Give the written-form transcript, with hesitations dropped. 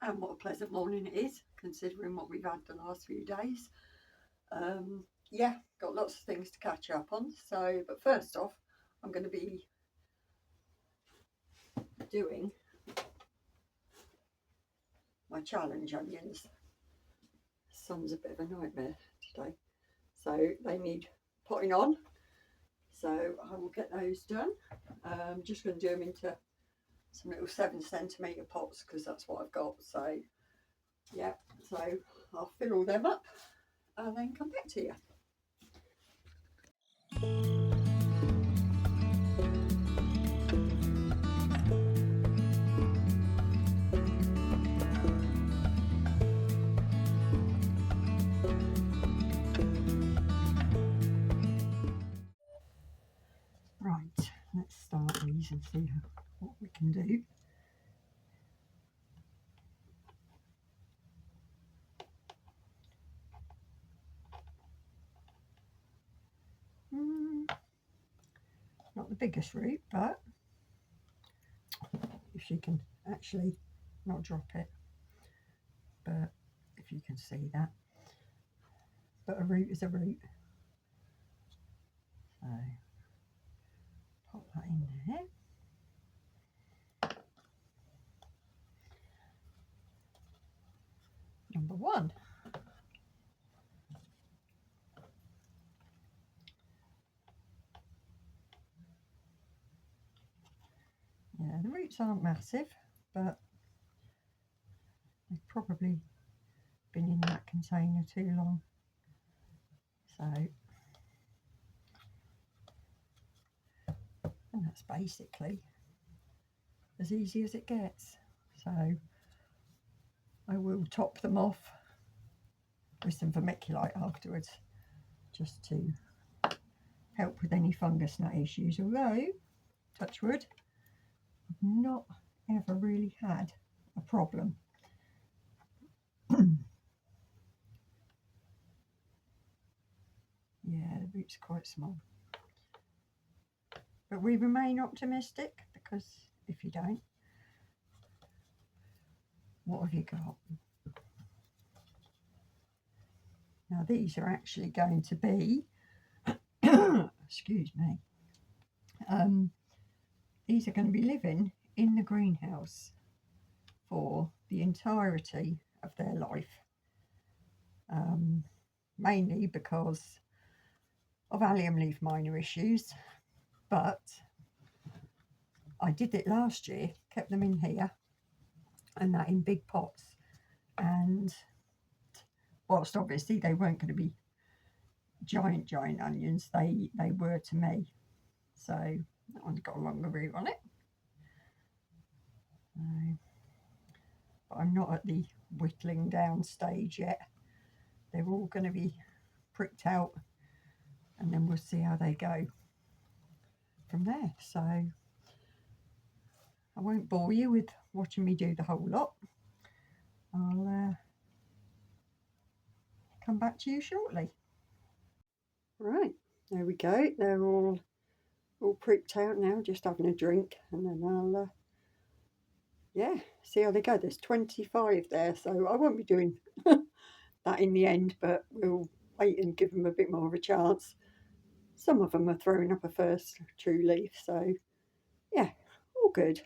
and what a pleasant morning it is, considering what we've had the last few days. Yeah, got lots of things to catch up on. So, but first off, I'm going to be doing my challenge onions. Sun's a bit of a nightmare today, so they need potting on. So I will get those done. I'm just going to do them into some little 7 centimetre pots because that's what I've got. So yeah, so I'll fill all them up and then come back to you. Right, let's start these and see what we can do. Not the biggest root, but if she can actually not drop it, but if you can see that, but a root is a root. So pop that in there. Number one. Yeah, the roots aren't massive, but they've probably been in that container too long. So, and that's basically as easy as it gets. So I will top them off with some vermiculite afterwards, just to help with any fungus nut issues. Although, touch wood, I've not ever really had a problem. Yeah, the root's quite small. But we remain optimistic, because if you don't, what have you got? Now these are actually going to be, excuse me, these are going to be living in the greenhouse for the entirety of their life, mainly because of allium leaf miner issues, but I did it last year, kept them in here and that in big pots, and whilst obviously they weren't going to be giant onions, they were to me. So that one's got a longer root on it, but I'm not at the whittling down stage yet. They're all going to be pricked out, and then we'll see how they go from there. So I won't bore you with watching me do the whole lot. I'll come back to you shortly. Right, there we go. They're all pricked out now, just having a drink, and then I'll yeah, see how they go. There's 25 there, so I won't be doing that in the end, but we'll wait and give them a bit more of a chance. Some of them are throwing up a first true leaf, so yeah, all good.